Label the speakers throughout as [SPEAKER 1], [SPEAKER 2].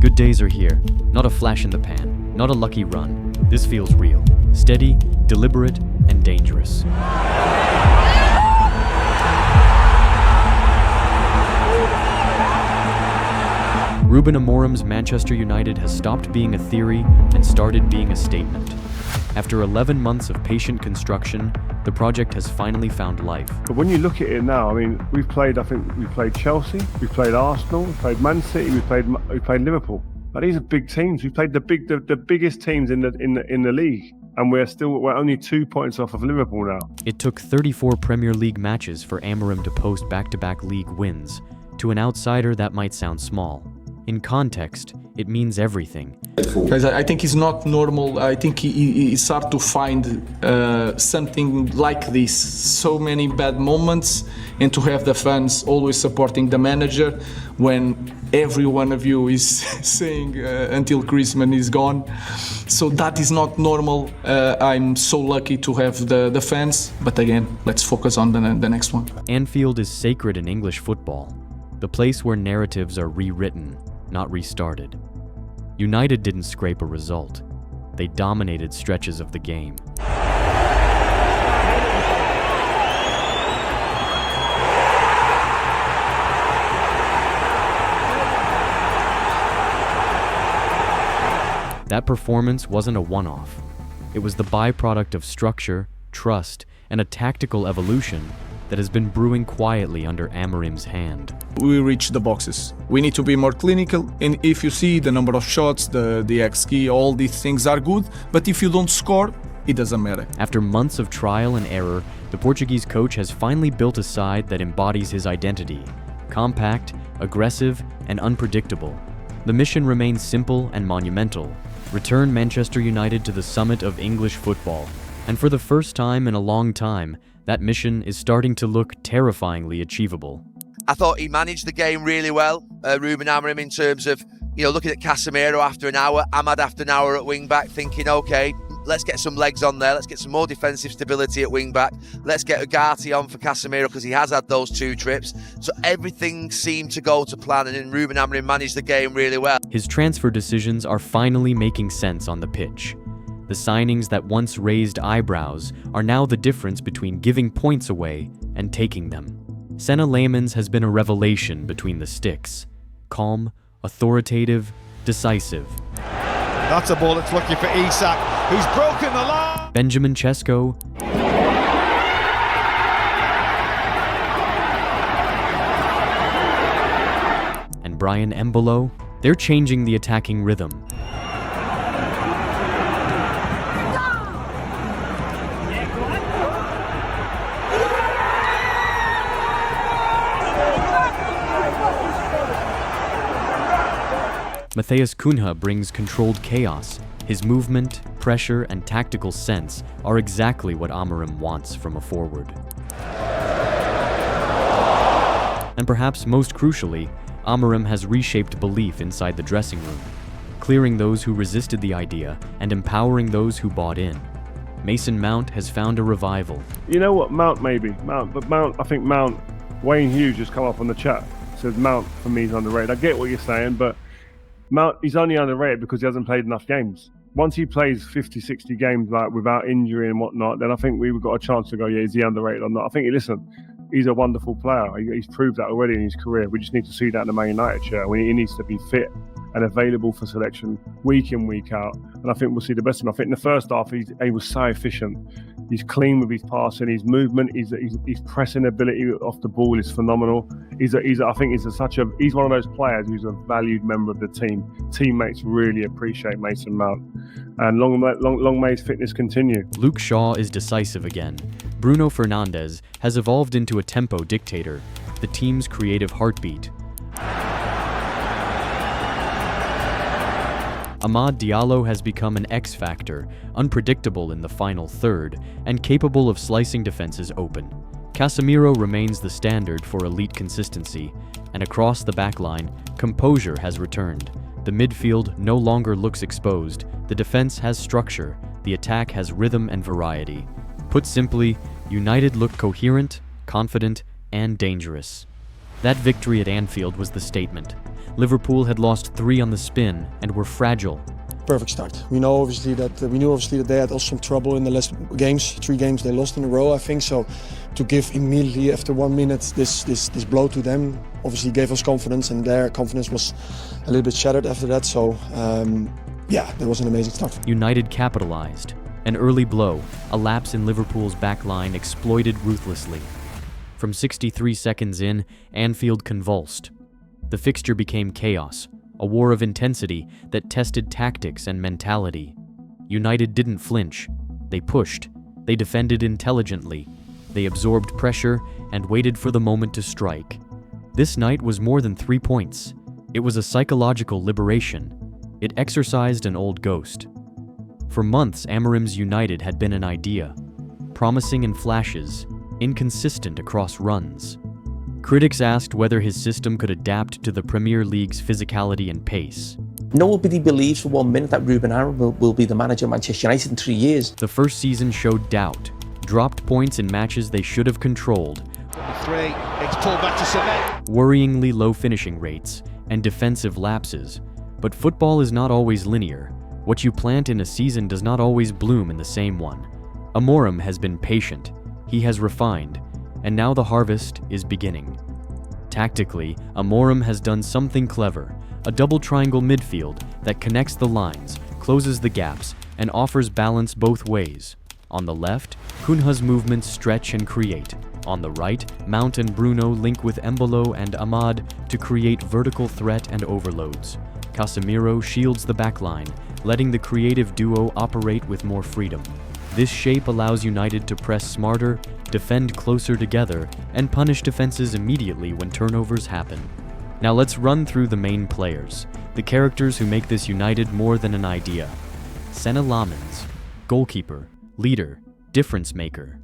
[SPEAKER 1] Good days are here. Not a flash in the pan, not a lucky run. This feels real, steady, deliberate, and dangerous. Ruben Amorim's Manchester United has stopped being a theory and started being a statement. After 11 months of patient construction, the project has finally found life.
[SPEAKER 2] But when you look at it now, I mean, we've played Chelsea, we've played Arsenal, we've played Man City, we played Liverpool. Now, these are big teams. We played the biggest teams in the league, and we're only 2 points off of Liverpool now.
[SPEAKER 1] It took 34 Premier League matches for Amorim to post back-to-back league wins. To an outsider, that might sound small. In context, it means everything.
[SPEAKER 3] Because I think it's not normal. I think it's hard to find something like this. So many bad moments, and to have the fans always supporting the manager when every one of you is saying until Griezmann is gone. So that is not normal. I'm so lucky to have the fans. But again, let's focus on the next one.
[SPEAKER 1] Anfield is sacred in English football, the place where narratives are rewritten, not restarted. United didn't scrape a result. They dominated stretches of the game. That performance wasn't a one-off. It was the byproduct of structure, trust, and a tactical evolution that has been brewing quietly under Amorim's hand.
[SPEAKER 3] We reach the boxes. We need to be more clinical, and if you see the number of shots, the XG, all these things are good, but if you don't score, it doesn't matter.
[SPEAKER 1] After months of trial and error, the Portuguese coach has finally built a side that embodies his identity: compact, aggressive, and unpredictable. The mission remains simple and monumental: return Manchester United to the summit of English football. And for the first time in a long time, that mission is starting to look terrifyingly achievable.
[SPEAKER 4] I thought he managed the game really well, Ruben Amorim, in terms of, looking at Casemiro after an hour, Ahmad after an hour at wing-back, thinking, okay, let's get some legs on there, let's get some more defensive stability at wing-back, let's get Ugarte on for Casemiro because he has had those 2 trips. So everything seemed to go to plan, and then Ruben Amorim managed the game really well.
[SPEAKER 1] His transfer decisions are finally making sense on the pitch. The signings that once raised eyebrows are now the difference between giving points away and taking them. Senna Lemans has been a revelation between the sticks. Calm, authoritative, decisive.
[SPEAKER 5] That's a ball that's lucky for Isak, who's broken the line.
[SPEAKER 1] Benjamin Česko and Česko Embolo, they're changing the attacking rhythm. Matheus Cunha brings controlled chaos. His movement, pressure, and tactical sense are exactly what Amorim wants from a forward. And perhaps most crucially, Amorim has reshaped belief inside the dressing room, clearing those who resisted the idea and empowering those who bought in. Mason Mount has found a revival.
[SPEAKER 2] You know what, Mount, I think Wayne Hughes just come up on the chat, says Mount for me is underrated. I get what you're saying, but Mount, he's only underrated because he hasn't played enough games. Once he plays 50, 60 games without injury and whatnot, then I think we've got a chance to go, yeah, is he underrated or not? I think, listen, he's a wonderful player. He's proved that already in his career. We just need to see that in the Man United shirt. He needs to be fit and available for selection week in, week out. And I think we'll see the best of him. I think in the first half, he was so efficient. He's clean with his passing, his movement, his pressing ability off the ball is phenomenal. He's one of those players who's a valued member of the team. Teammates really appreciate Mason Mount. And long may his fitness continue.
[SPEAKER 1] Luke Shaw is decisive again. Bruno Fernandes has evolved into a tempo dictator, the team's creative heartbeat. Amad Diallo has become an X-factor, unpredictable in the final third, and capable of slicing defenses open. Casemiro remains the standard for elite consistency, and across the backline, composure has returned. The midfield no longer looks exposed, the defense has structure, the attack has rhythm and variety. Put simply, United look coherent, confident, and dangerous. That victory at Anfield was the statement. Liverpool had lost 3 on the spin and were fragile.
[SPEAKER 6] Perfect start. We knew obviously that they had also some trouble in the last games. 3 games they lost in a row, I think. So to give immediately after 1 minute this blow to them obviously gave us confidence, and their confidence was a little bit shattered after that. So yeah, that was an amazing start.
[SPEAKER 1] United capitalized. An early blow, a lapse in Liverpool's back line exploited ruthlessly. From 63 seconds in, Anfield convulsed. The fixture became chaos, a war of intensity that tested tactics and mentality. United didn't flinch. They pushed. They defended intelligently. They absorbed pressure and waited for the moment to strike. This night was more than 3 points. It was a psychological liberation. It exorcised an old ghost. For months, Amorim's United had been an idea, promising in flashes, inconsistent across runs. Critics asked whether his system could adapt to the Premier League's physicality and pace.
[SPEAKER 7] Nobody believes for 1 minute that Ruben Amorim will be the manager of Manchester United in 3 years.
[SPEAKER 1] The first season showed doubt, dropped points in matches they should have controlled,
[SPEAKER 5] 3, it's pulled back to cement.
[SPEAKER 1] worryingly low finishing rates, and defensive lapses. But football is not always linear. What you plant in a season does not always bloom in the same one. Amorim has been patient, he has refined, and now the harvest is beginning. Tactically, Amorim has done something clever, a double triangle midfield that connects the lines, closes the gaps, and offers balance both ways. On the left, Cunha's movements stretch and create. On the right, Mount and Bruno link with Embolo and Ahmad to create vertical threat and overloads. Casemiro shields the backline, letting the creative duo operate with more freedom. This shape allows United to press smarter, defend closer together, and punish defenses immediately when turnovers happen. Now let's run through the main players, the characters who make this United more than an idea. Senna Lamens, goalkeeper, leader, difference maker.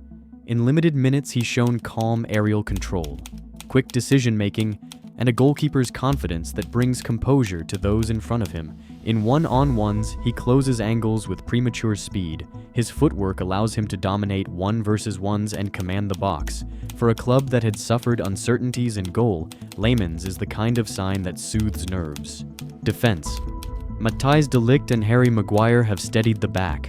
[SPEAKER 1] In limited minutes he's shown calm aerial control, quick decision-making, and a goalkeeper's confidence that brings composure to those in front of him. In one-on-ones, he closes angles with premature speed. His footwork allows him to dominate 1-versus-1s and command the box. For a club that had suffered uncertainties in goal, Lamens is the kind of sign that soothes nerves. Defense. Matthijs de Ligt and Harry Maguire have steadied the back.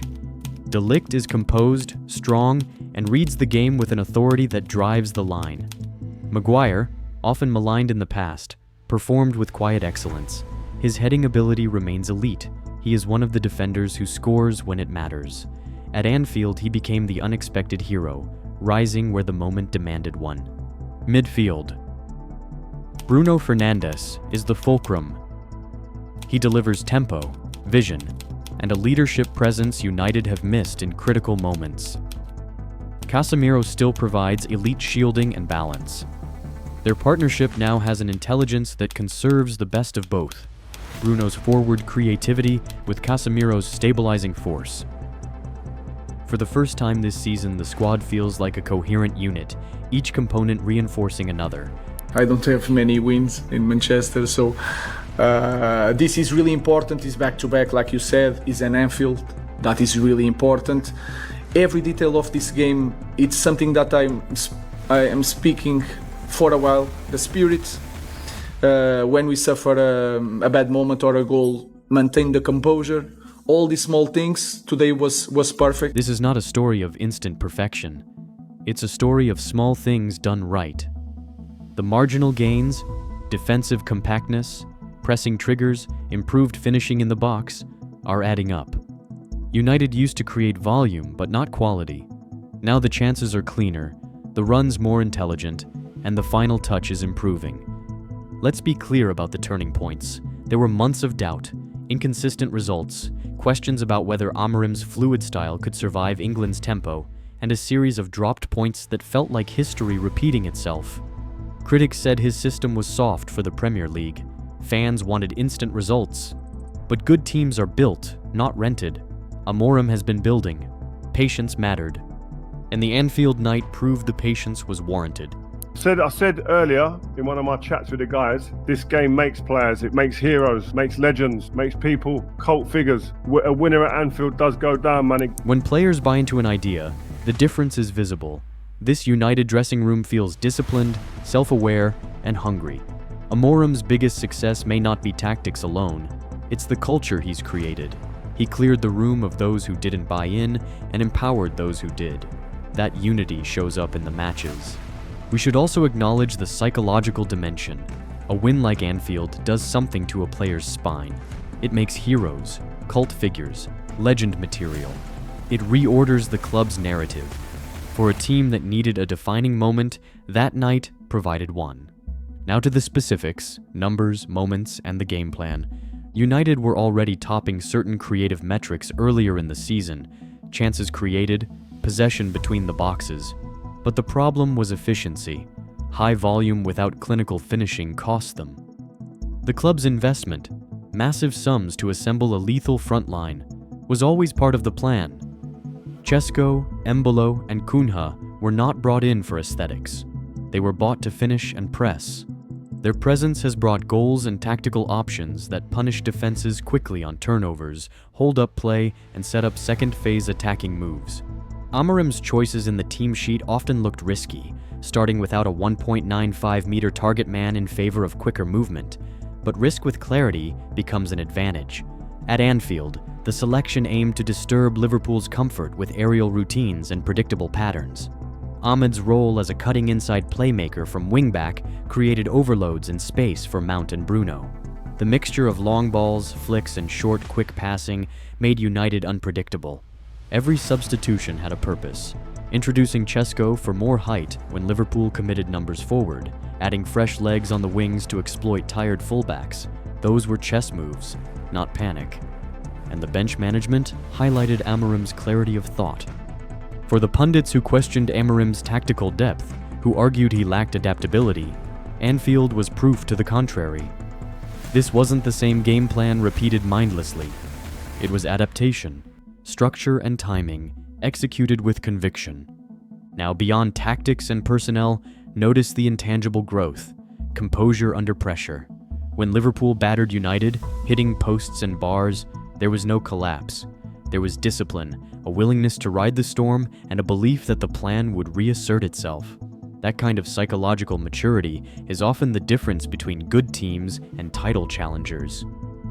[SPEAKER 1] De Ligt is composed, strong, and reads the game with an authority that drives the line. Maguire, often maligned in the past, performed with quiet excellence. His heading ability remains elite. He is one of the defenders who scores when it matters. At Anfield, he became the unexpected hero, rising where the moment demanded one. Midfield. Bruno Fernandes is the fulcrum. He delivers tempo, vision, and a leadership presence United have missed in critical moments. Casemiro still provides elite shielding and balance. Their partnership now has an intelligence that conserves the best of both. Bruno's forward creativity with Casemiro's stabilizing force. For the first time this season, the squad feels like a coherent unit, each component reinforcing another.
[SPEAKER 3] I don't have many wins in Manchester, so this is really important. It's back-to-back, like you said, is an Anfield. That is really important. Every detail of this game, it's something that I am speaking for a while. The spirit, when we suffer a bad moment or a goal, maintain the composure. All these small things today was perfect.
[SPEAKER 1] This is not a story of instant perfection. It's a story of small things done right. The marginal gains, defensive compactness, pressing triggers, improved finishing in the box, are adding up. United used to create volume, but not quality. Now the chances are cleaner, the runs more intelligent, and the final touch is improving. Let's be clear about the turning points. There were months of doubt, inconsistent results, questions about whether Amorim's fluid style could survive England's tempo, and a series of dropped points that felt like history repeating itself. Critics said his system was soft for the Premier League. Fans wanted instant results. But good teams are built, not rented. Amorim has been building. Patience mattered. And the Anfield night proved the patience was warranted.
[SPEAKER 2] I said earlier in one of my chats with the guys, this game makes players, it makes heroes, makes legends, makes people cult figures. A winner at Anfield does go down, man.
[SPEAKER 1] When players buy into an idea, the difference is visible. This United dressing room feels disciplined, self-aware, and hungry. Amorim's biggest success may not be tactics alone, it's the culture he's created. He cleared the room of those who didn't buy in and empowered those who did. That unity shows up in the matches. We should also acknowledge the psychological dimension. A win like Anfield does something to a player's spine. It makes heroes, cult figures, legend material. It reorders the club's narrative. For a team that needed a defining moment, that night provided one. Now to the specifics, numbers, moments, and the game plan. United were already topping certain creative metrics earlier in the season, chances created, possession between the boxes. But the problem was efficiency. High volume without clinical finishing cost them. The club's investment, massive sums to assemble a lethal front line, was always part of the plan. Česko, Embolo, and Cunha were not brought in for aesthetics. They were bought to finish and press. Their presence has brought goals and tactical options that punish defenses quickly on turnovers, hold up play, and set up second-phase attacking moves. Amorim's choices in the team sheet often looked risky, starting without a 1.95-meter target man in favor of quicker movement. But risk with clarity becomes an advantage. At Anfield, the selection aimed to disturb Liverpool's comfort with aerial routines and predictable patterns. Ahmed's role as a cutting inside playmaker from wingback created overloads in space for Mount and Bruno. The mixture of long balls, flicks, and short, quick passing made United unpredictable. Every substitution had a purpose, introducing Česko for more height when Liverpool committed numbers forward, adding fresh legs on the wings to exploit tired fullbacks. Those were chess moves, not panic. And the bench management highlighted Amorim's clarity of thought. For the pundits who questioned Amorim's tactical depth, who argued he lacked adaptability, Anfield was proof to the contrary. This wasn't the same game plan repeated mindlessly. It was adaptation, structure and timing, executed with conviction. Now, beyond tactics and personnel, notice the intangible growth, composure under pressure. When Liverpool battered United, hitting posts and bars, there was no collapse. There was discipline, a willingness to ride the storm, and a belief that the plan would reassert itself. That kind of psychological maturity is often the difference between good teams and title challengers.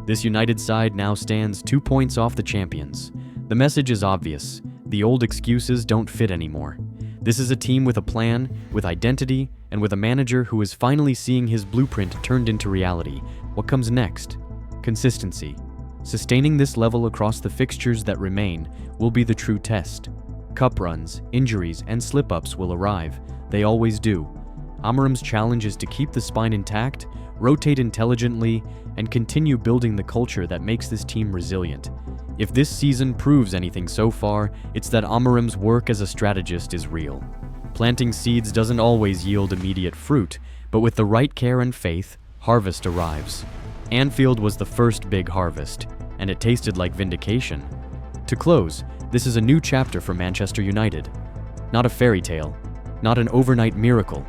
[SPEAKER 1] This United side now stands 2 points off the champions. The message is obvious. The old excuses don't fit anymore. This is a team with a plan, with identity, and with a manager who is finally seeing his blueprint turned into reality. What comes next? Consistency. Sustaining this level across the fixtures that remain will be the true test. Cup runs, injuries, and slip-ups will arrive. They always do. Amorim's challenge is to keep the spine intact, rotate intelligently, and continue building the culture that makes this team resilient. If this season proves anything so far, it's that Amorim's work as a strategist is real. Planting seeds doesn't always yield immediate fruit, but with the right care and faith, harvest arrives. Anfield was the first big harvest, and it tasted like vindication. To close, this is a new chapter for Manchester United. Not a fairy tale, not an overnight miracle,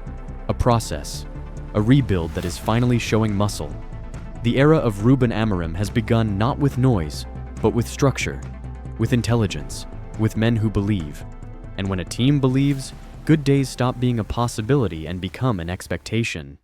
[SPEAKER 1] a process, a rebuild that is finally showing muscle. The era of Ruben Amorim has begun not with noise, but with structure, with intelligence, with men who believe. And when a team believes, good days stop being a possibility and become an expectation.